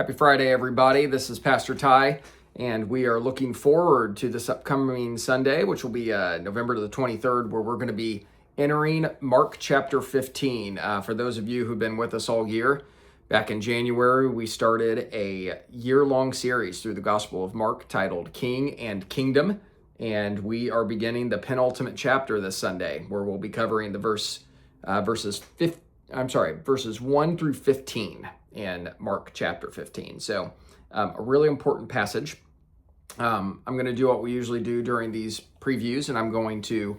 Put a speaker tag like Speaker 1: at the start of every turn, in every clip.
Speaker 1: Happy Friday, everybody. This is Pastor Ty, and we are looking forward to this upcoming Sunday, which will be November the 23rd, where we're going to be entering Mark chapter 15. For those of you who've been with us all year, back in January, we started a year-long series through the Gospel of Mark titled King and Kingdom, and we are beginning the penultimate chapter this Sunday, where we'll be covering the verses 1 through 15 in Mark chapter 15. So a really important passage. I'm going to do what we usually do during these previews, and I'm going to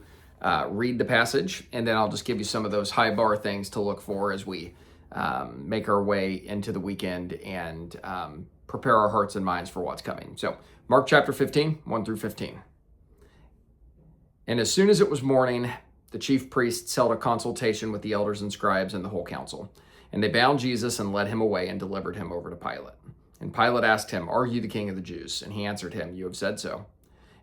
Speaker 1: read the passage, and then I'll just give you some of those high bar things to look for as we make our way into the weekend and prepare our hearts and minds for what's coming. So Mark chapter 15, 1 through 15. And as soon as it was morning, the chief priests held a consultation with the elders and scribes and the whole council. And they bound Jesus and led him away and delivered him over to Pilate. And Pilate asked him, "Are you the king of the Jews?" And he answered him, "You have said so."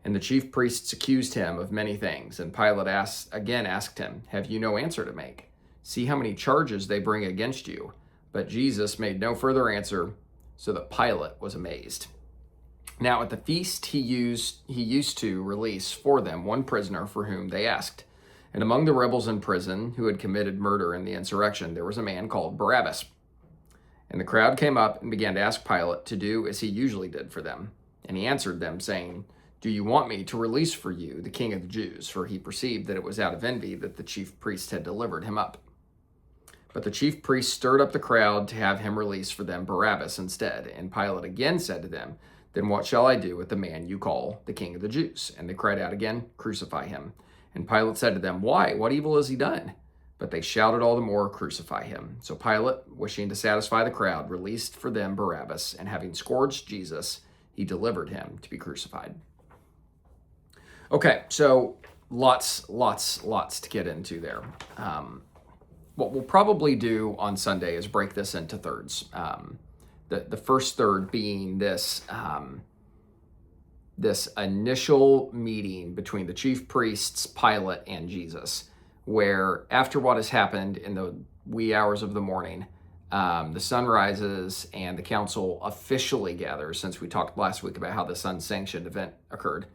Speaker 1: And the chief priests accused him of many things. And Pilate asked him, "Have you no answer to make? See how many charges they bring against you." But Jesus made no further answer, so that Pilate was amazed. Now at the feast he used to release for them one prisoner for whom they asked. And among the rebels in prison who had committed murder in the insurrection, there was a man called Barabbas. And the crowd came up and began to ask Pilate to do as he usually did for them. And he answered them, saying, "Do you want me to release for you the king of the Jews?" For he perceived that it was out of envy that the chief priest had delivered him up. But the chief priest stirred up the crowd to have him release for them Barabbas instead. And Pilate again said to them, "Then what shall I do with the man you call the king of the Jews?" And they cried out again, "Crucify him." And Pilate said to them, "Why? What evil has he done?" But they shouted all the more, "Crucify him." So Pilate, wishing to satisfy the crowd, released for them Barabbas, and having scourged Jesus, he delivered him to be crucified. Okay, so lots to get into there. What we'll probably do on Sunday is break this into thirds. The first third being this initial meeting between the chief priests, Pilate, and Jesus, where after what has happened in the wee hours of the morning, the sun rises and the council officially gathers, since we talked last week about how this unsanctioned event occurred,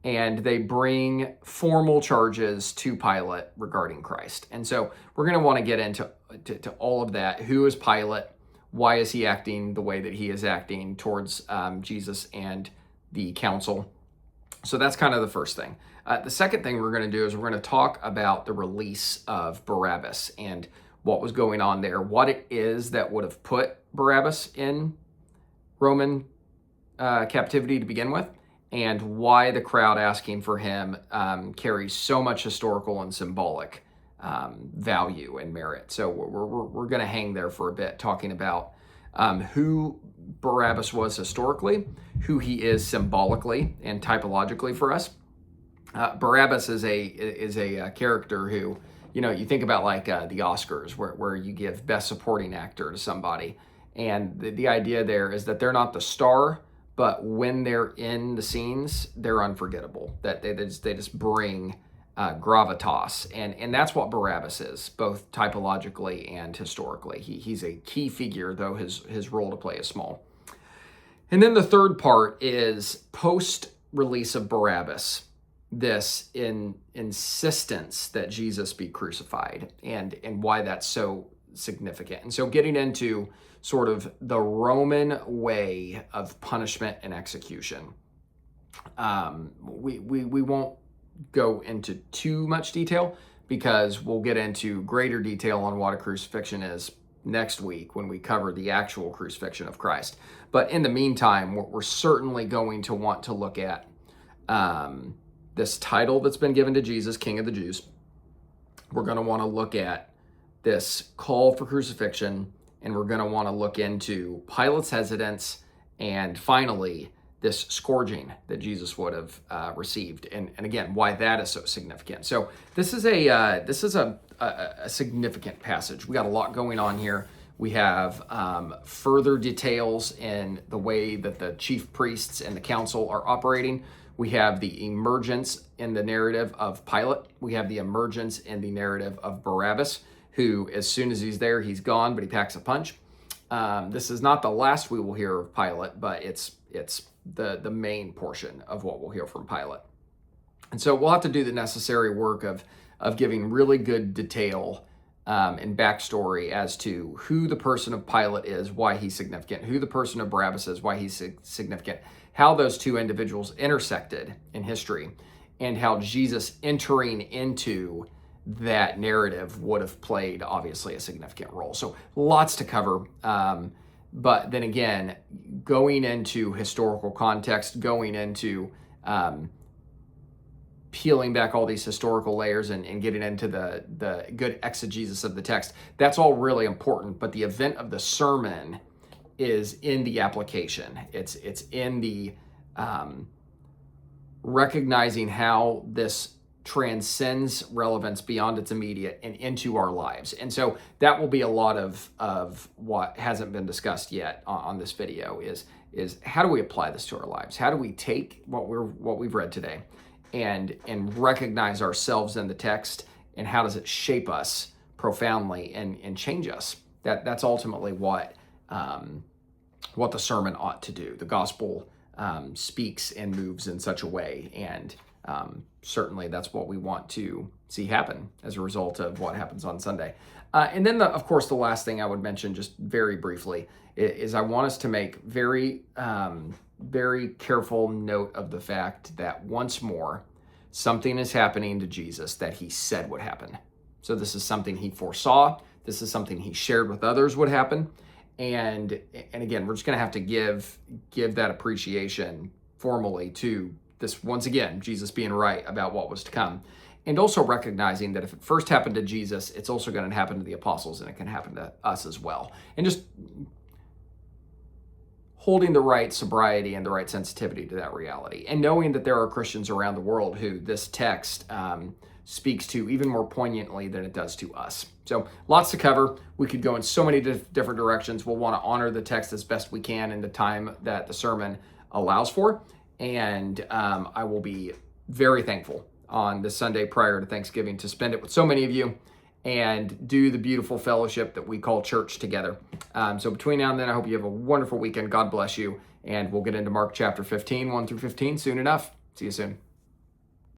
Speaker 1: and they bring formal charges to Pilate regarding Christ. And so we're going to want to get into to all of that. Who is Pilate? Why is he acting the way that he is acting towards Jesus and the council? So that's kind of the first thing. The second thing we're going to do is we're going to talk about the release of Barabbas and what was going on there, what it is that would have put Barabbas in Roman captivity to begin with, and why the crowd asking for him carries so much historical and symbolic value and merit. So we're going to hang there for a bit, talking about who Barabbas was historically, who he is symbolically and typologically for us. Barabbas is a character who, you think about like the Oscars, where you give Best Supporting Actor to somebody, and the idea there is that they're not the star, but when they're in the scenes, they're unforgettable. That they just bring gravitas, and that's what Barabbas is, both typologically and historically. He's a key figure, though his role to play is small. And then the third part is post-release of Barabbas, this insistence that Jesus be crucified, and why that's so significant. And so getting into sort of the Roman way of punishment and execution. We won't go into too much detail, because we'll get into greater detail on what a crucifixion is next week when we cover the actual crucifixion of Christ. But in the meantime, we're certainly going to want to look at this title that's been given to Jesus, King of the Jews. We're going to want to look at this call for crucifixion, and we're going to want to look into Pilate's hesitance, and finally this scourging that Jesus would have received, and again, why that is so significant. So this is a significant passage. We got a lot going on here. We have further details in the way that the chief priests and the council are operating. We have the emergence in the narrative of Pilate. We have the emergence in the narrative of Barabbas, who, as soon as he's there, he's gone, but he packs a punch. This is not the last we will hear of Pilate, but it's the main portion of what we'll hear from Pilate. And so we'll have to do the necessary work of giving really good detail and backstory as to who the person of Pilate is, why he's significant, who the person of Barabbas is, why he's significant, how those two individuals intersected in history, and how Jesus entering into that narrative would have played, obviously, a significant role. So lots to cover. But then again, going into historical context, going into peeling back all these historical layers and getting into the good exegesis of the text, that's all really important. But the event of the sermon is in the application. It's in the recognizing how this transcends relevance beyond its immediate and into our lives. And so that will be a lot of what hasn't been discussed yet on this video is how do we apply this to our lives? How do we take what we've read today and recognize ourselves in the text, and how does it shape us profoundly and change us? That's ultimately what the sermon ought to do. The gospel speaks and moves in such a way, and certainly that's what we want to see happen as a result of what happens on Sunday. And then, of course, the last thing I would mention just very briefly is I want us to make very careful note of the fact that once more, something is happening to Jesus that he said would happen. So this is something he foresaw. This is something he shared with others would happen. And again, we're just going to have to give that appreciation formally to this, once again, Jesus being right about what was to come. And also recognizing that if it first happened to Jesus, it's also going to happen to the apostles, and it can happen to us as well. And just holding the right sobriety and the right sensitivity to that reality. And knowing that there are Christians around the world who this text speaks to even more poignantly than it does to us. So lots to cover. We could go in so many different directions. We'll want to honor the text as best we can in the time that the sermon allows for. And I will be very thankful on the Sunday prior to Thanksgiving to spend it with so many of you and do the beautiful fellowship that we call church together. So between now and then, I hope you have a wonderful weekend. God bless you. And we'll get into Mark chapter 15, 1 through 15 soon enough. See you soon.